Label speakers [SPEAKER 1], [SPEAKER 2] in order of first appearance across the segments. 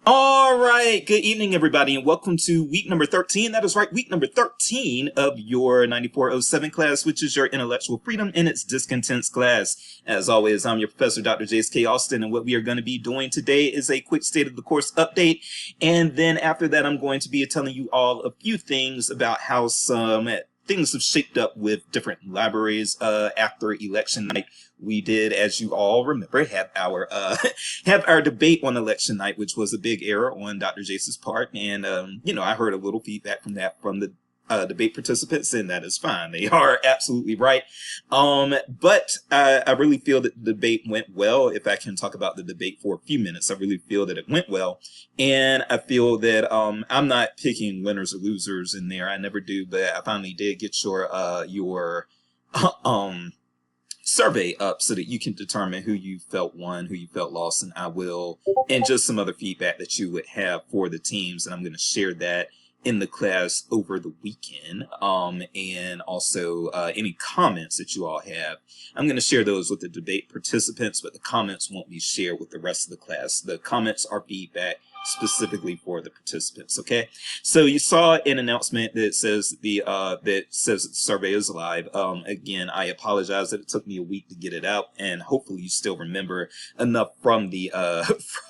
[SPEAKER 1] All right. Good evening, everybody, and welcome to week number 13. That is right, week number 13 of your 9407 class, which is your intellectual freedom and its discontents class. As always, I'm your professor, Dr. Jace K. Austin, and what we are going to be doing today is a quick state of the course update. And then after that, I'm going to be telling you all a few things about how some things have shaped up with different libraries after election night. We did, as you all remember, have our have our debate on election night, which was a big error on Dr. Jace's part. And I heard a little feedback from that from the debate participants, and that is fine. They are absolutely right. But I really feel that the debate went well. If I can talk about the debate for a few minutes, I really feel that it went well. And I feel that I'm not picking winners or losers in there. I never do, but I finally did get your survey up so that you can determine who you felt won, who you felt lost, and just some other feedback that you would have for the teams. And I'm going to share that in the class over the weekend. And also any comments that you all have. I'm going to share those with the debate participants, but the comments won't be shared with the rest of the class. The comments are feedback specifically for the participants. Okay, so you saw an announcement that says the survey is live. Again, I apologize that it took me a week to get it out, and hopefully you still remember enough from the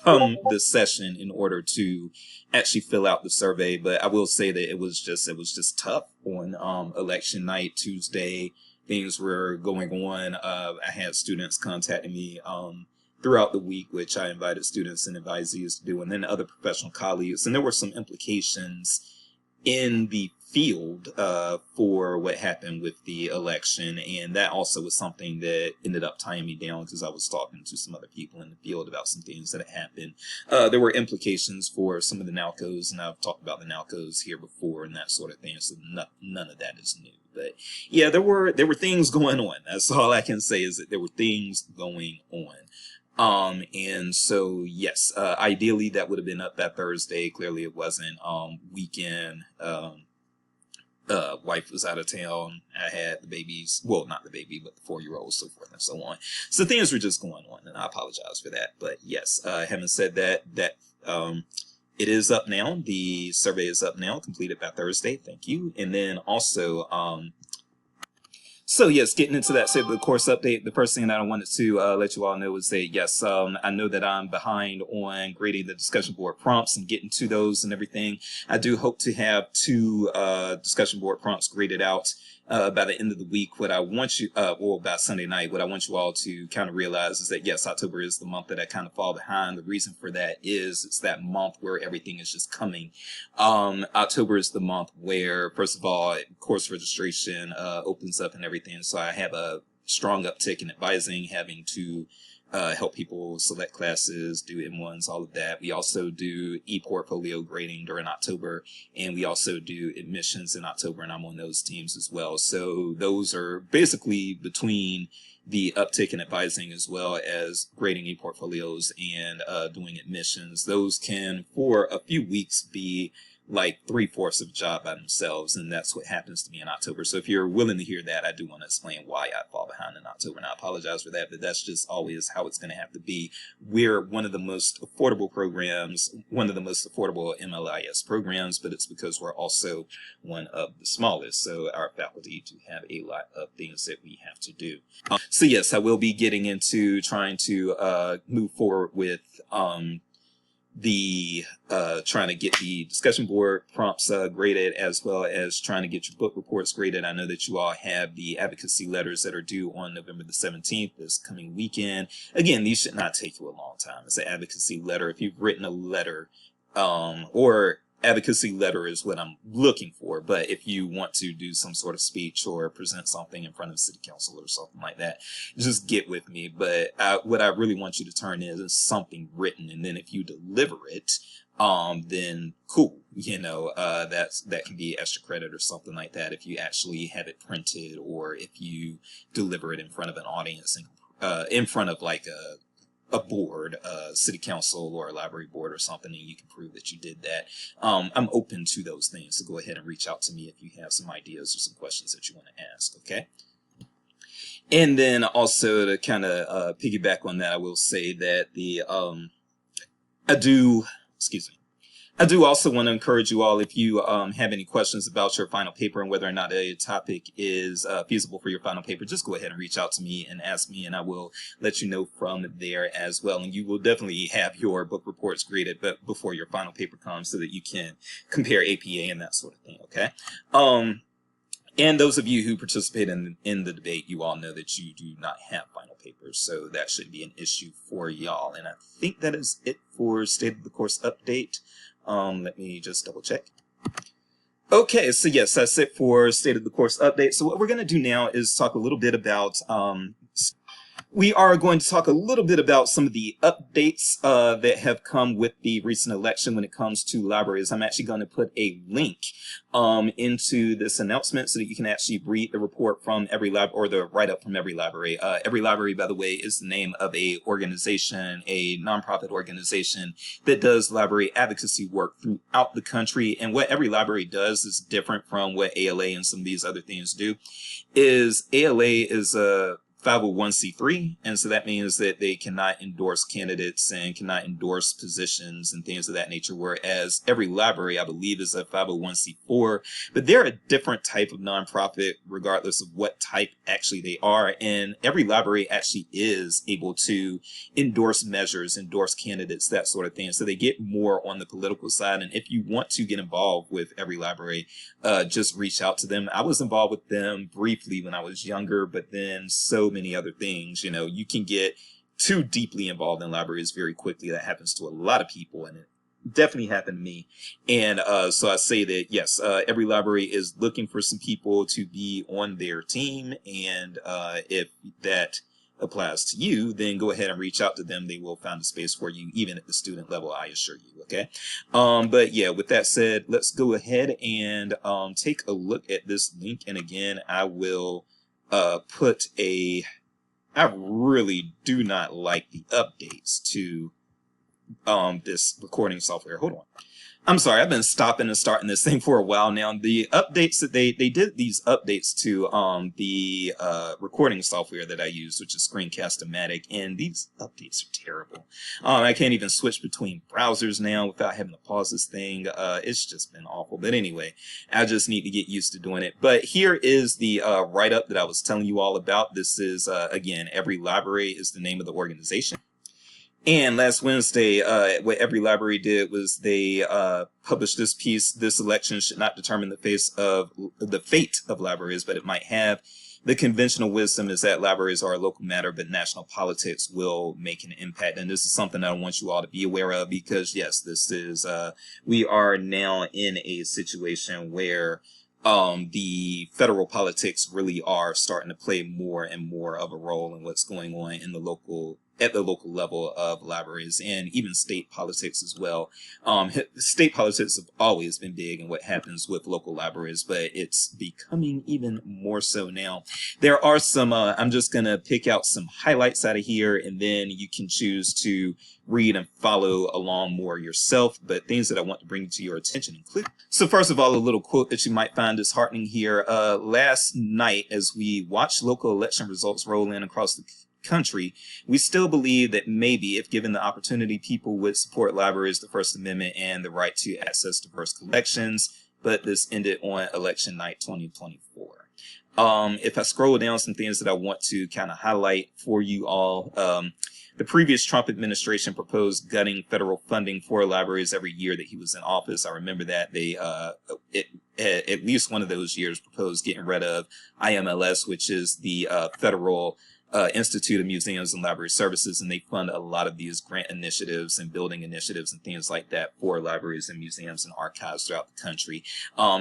[SPEAKER 1] from the session in order to actually fill out the survey. But I will say that it was just tough on election night, Tuesday. Things were going on. I had students contacting me throughout the week, which I invited students and advisees to do, and then other professional colleagues. And there were some implications in the field for what happened with the election. And that also was something that ended up tying me down because I was talking to some other people in the field about some things that had happened. There were implications for some of the NALCOs, and I've talked about the NALCOs here before and that sort of thing. So none of that is new. But yeah, there were things going on. That's all I can say, is that there were things going on. And so, yes, ideally that would have been up that Thursday. Clearly it wasn't. Weekend, wife was out of town. I had the babies, well, not the baby, but the 4-year-old, so forth and so on. So things were just going on, and I apologize for that. But yes, having said that, it is up now. The survey is up now, completed by Thursday. Thank you. And then also, so yes, getting into that state of the course update, the first thing that I wanted to let you all know is that yes, I know that I'm behind on grading the discussion board prompts and getting to those and everything. I do hope to have 2 discussion board prompts graded out by the end of the week. What I want you, or by Sunday night, what I want you all to kind of realize is that yes, October is the month that I kind of fall behind. The reason for that is it's that month where everything is just coming. October is the month where, first of all, course registration opens up and everything. So I have a strong uptick in advising, having to help people select classes, do M1s, all of that. We also do e-portfolio grading during October, and we also do admissions in October, and I'm on those teams as well. So those are basically between the uptick in advising as well as grading e-portfolios and doing admissions. Those can, for a few weeks, be like 3/4 of a job by themselves, and that's what happens to me in October. So if you're willing to hear that, I do want to explain why I fall behind in October, and I apologize for that, but that's just always how it's going to have to be. We're one of the most affordable programs, one of the most affordable MLIS programs, but it's because we're also one of the smallest, so our faculty do have a lot of things that we have to do. So yes, I will be getting into trying to move forward with trying to get the discussion board prompts graded, as well as trying to get your book reports graded. I know that you all have the advocacy letters that are due on November the 17th, this coming weekend. Again, these should not take you a long time. It's an advocacy letter. If you've written a letter, or advocacy letter is what I'm looking for, but if you want to do some sort of speech or present something in front of city council or something like that, just get with me. But what I really want you to turn in is something written, and then if you deliver it, then cool, that can be extra credit or something like that if you actually have it printed, or if you deliver it in front of an audience and in front of like a board, city council or a library board or something, and you can prove that you did that. I'm open to those things, so go ahead and reach out to me if you have some ideas or some questions that you want to ask, okay? And then also to kind of piggyback on that, I will say that I do excuse me. I do also want to encourage you all, if you have any questions about your final paper and whether or not a topic is feasible for your final paper, just go ahead and reach out to me and ask me, and I will let you know from there as well. And you will definitely have your book reports graded before your final paper comes so that you can compare APA and that sort of thing, okay? And those of you who participate in the debate, you all know that you do not have final papers, so that should be an issue for y'all. And I think that is it for State of the Course update. Let me just double check. Okay, so yes, that's it for State of the Course update. So what we're going to do now is talk a little bit about we are going to talk a little bit about some of the updates that have come with the recent election when it comes to libraries. I'm actually going to put a link into this announcement so that you can actually read the report from every lab, or the write-up from every library. Every library, by the way, is the name of a organization, a nonprofit organization that does library advocacy work throughout the country. And what every library does is different from what ALA and some of these other things do. Is ALA is a 501c3, and so that means that they cannot endorse candidates and cannot endorse positions and things of that nature, whereas every library, I believe, is a 501c4, but they're a different type of nonprofit regardless of what type actually they are, and every library actually is able to endorse measures, endorse candidates, that sort of thing, so they get more on the political side. And if you want to get involved with every library, just reach out to them. I was involved with them briefly when I was younger, but then so many other things, you know, you can get too deeply involved in libraries very quickly. That happens to a lot of people, and it definitely happened to me. And so I say that, yes, every library is looking for some people to be on their team, and if that applies to you, then go ahead and reach out to them. They will find a space for you, even at the student level, I assure you, okay? But yeah, with that said, let's go ahead and take a look at this link. And again, I will put I really do not like the updates to this recording software. Hold on. I'm sorry, I've been stopping and starting this thing for a while now. The updates that they did these updates to the recording software that I use, which is Screencast-O-Matic, and these updates are terrible. I can't even switch between browsers now without having to pause this thing. It's just been awful. But anyway, I just need to get used to doing it. But here is the write-up that I was telling you all about. This is, again, Every Library is the name of the organization. And last Wednesday, what every library did was they published this piece: "This election should not determine the fate of libraries, but it might have. The conventional wisdom is that libraries are a local matter, but national politics will make an impact." And this is something that I want you all to be aware of, because yes, this is we are now in a situation where the federal politics really are starting to play more and more of a role in what's going on in at the local level of libraries, and even state politics as well. State politics have always been big in what happens with local libraries, but it's becoming even more so now. There are some, I'm just going to pick out some highlights out of here, and then you can choose to read and follow along more yourself, but things that I want to bring to your attention include. So first of all, a little quote that you might find disheartening here. Last night, as we watched local election results roll in across the country, we still believe that maybe, if given the opportunity, people would support libraries, the First Amendment, and the right to access diverse collections, but this ended on election night 2024. If I scroll down, some things that I want to kind of highlight for you all. The previous Trump administration proposed gutting federal funding for libraries every year that he was in office. I remember that they, at least one of those years, proposed getting rid of IMLS, which is the Federal Institute of Museums and Library Services, and they fund a lot of these grant initiatives and building initiatives and things like that for libraries and museums and archives throughout the country.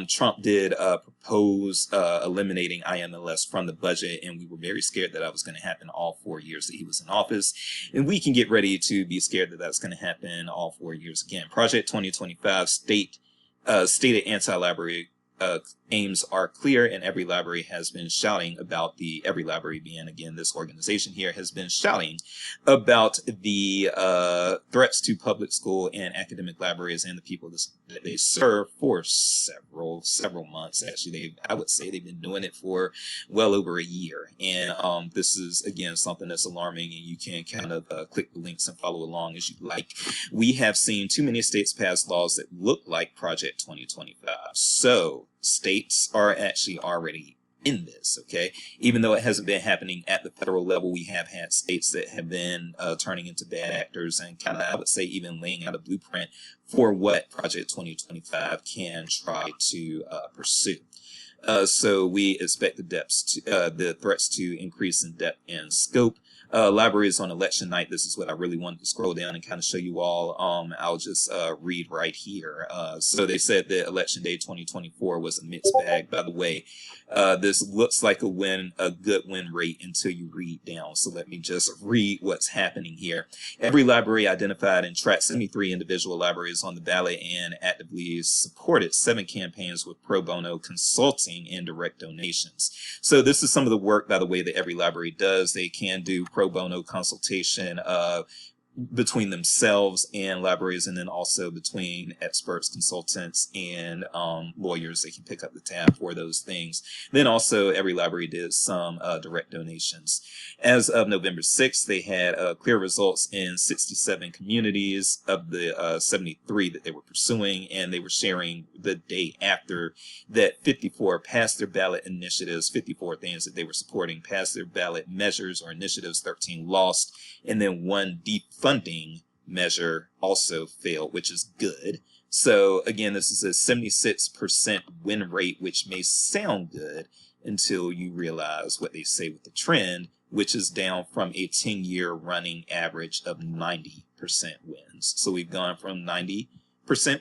[SPEAKER 1] Trump did propose eliminating IMLS from the budget, and we were very scared that was going to happen all 4 years that he was in office, and we can get ready to be scared that that's going to happen all 4 years again. Project 2025 stated anti-library aims are clear, and Every Library has been shouting about Every Library being, again, this organization here, has been shouting about the threats to public school and academic libraries and the people that they serve for several months. Actually, I would say they've been doing it for well over a year. And this is, again, something that's alarming, and you can kind of click the links and follow along as you like. We have seen too many states pass laws that look like Project 2025. So states are actually already in this, okay? Even though it hasn't been happening at the federal level, we have had states that have been turning into bad actors and kind of, I would say, even laying out a blueprint for what Project 2025 can try to pursue. So we expect the threats to increase in depth and scope. Libraries on election night. This is what I really wanted to scroll down and kind of show you all. I'll just read right here. So they said that Election Day 2024 was a mixed bag. By the way, this looks like a good win rate until you read down. So let me just read what's happening here. Every Library identified and tracked 73 individual libraries on the ballot and actively supported 7 campaigns with pro bono consulting and direct donations. So this is some of the work, by the way, that Every Library does. They can do pro bono consultation between themselves and libraries, and then also between experts, consultants, and lawyers. They can pick up the tab for those things. Then also Every Library did some direct donations. As of November 6th, they had clear results in 67 communities of the 73 that they were pursuing, and they were sharing the day after that 54 passed their ballot initiatives, 54 things that they were supporting passed their ballot measures or initiatives, 13 lost, and then 1 defunding measure also failed, which is good. So again, this is a 76% win rate, which may sound good until you realize what they say with the trend, which is down from a 10-year running average of 90% wins. So we've gone from 90%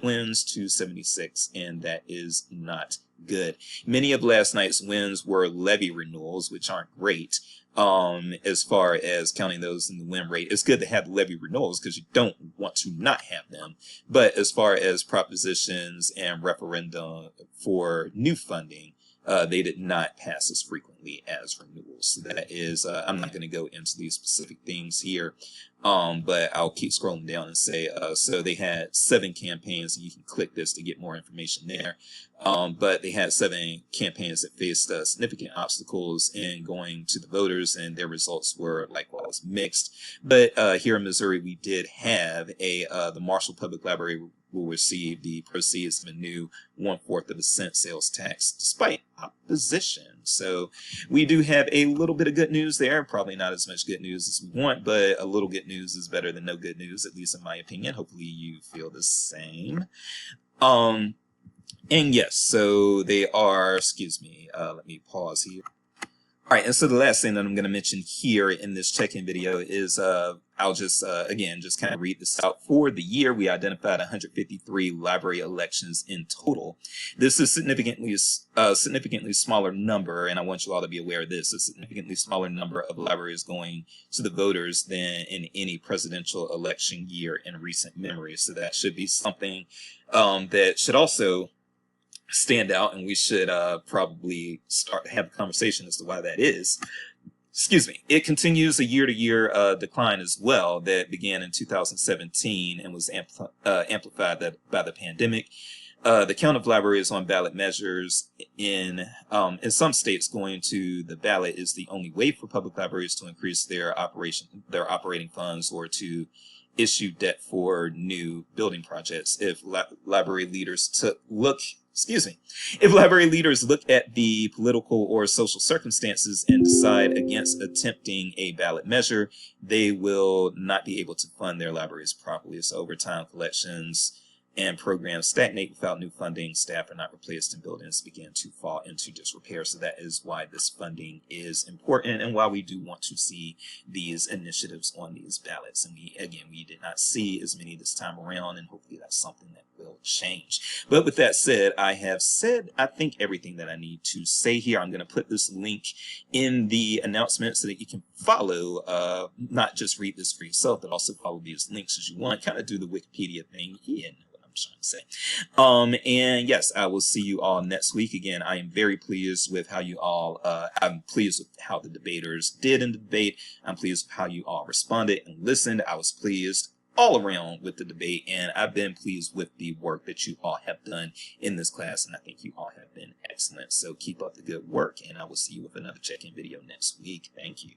[SPEAKER 1] wins to 76, and that is not good. Many of last night's wins were levy renewals, which aren't great. As far as counting those in the win rate, it's good to have levy renewals because you don't want to not have them. But as far as propositions and referenda for new funding, they did not pass as frequently as renewals. So that is, I'm not going to go into these specific things here, but I'll keep scrolling down and say, so they had 7 campaigns, and you can click this to get more information there. But they had 7 campaigns that faced significant obstacles in going to the voters, and their results were likewise mixed. But here in Missouri, we did have the Marshall Public Library will receive the proceeds of a new 1/4 of a cent sales tax despite opposition. So we do have a little bit of good news there. Probably not as much good news as we want, but a little good news is better than no good news, at least in my opinion. Hopefully you feel the same. And yes, so they are, excuse me, let me pause here. All right, and so the last thing that I'm going to mention here in this check-in video is I'll just, again, just kind of read this out. For the year, we identified 153 library elections in total. This is significantly smaller number, and I want you all to be aware of this, a significantly smaller number of libraries going to the voters than in any presidential election year in recent memory. So that should be something that should also stand out, and we should probably start to have a conversation as to why that is. Excuse me. It continues a year-to-year decline as well that began in 2017 and was amplified by the pandemic. The count of libraries on ballot measures in some states going to the ballot is the only way for public libraries to increase their operating funds or to issue debt for new building projects. If library leaders if library leaders look at the political or social circumstances and decide against attempting a ballot measure, they will not be able to fund their libraries properly. So over time, collections and programs stagnate without new funding. Staff are not replaced, and buildings begin to fall into disrepair. So that is why this funding is important, and why we do want to see these initiatives on these ballots. And we did not see as many this time around, and hopefully that's something that will change. But with that said, I have said, I think, everything that I need to say here. I'm going to put this link in the announcement so that you can follow, not just read this for yourself, but also follow these links as you want. Kind of do the Wikipedia thing. I'm trying to say. And yes, I will see you all next week. Again, I am very pleased with how you all, I'm pleased with how the debaters did in the debate. I'm pleased with how you all responded and listened. I was pleased all around with the debate, and I've been pleased with the work that you all have done in this class, and I think you all have been excellent. So keep up the good work, and I will see you with another check-in video next week. Thank you.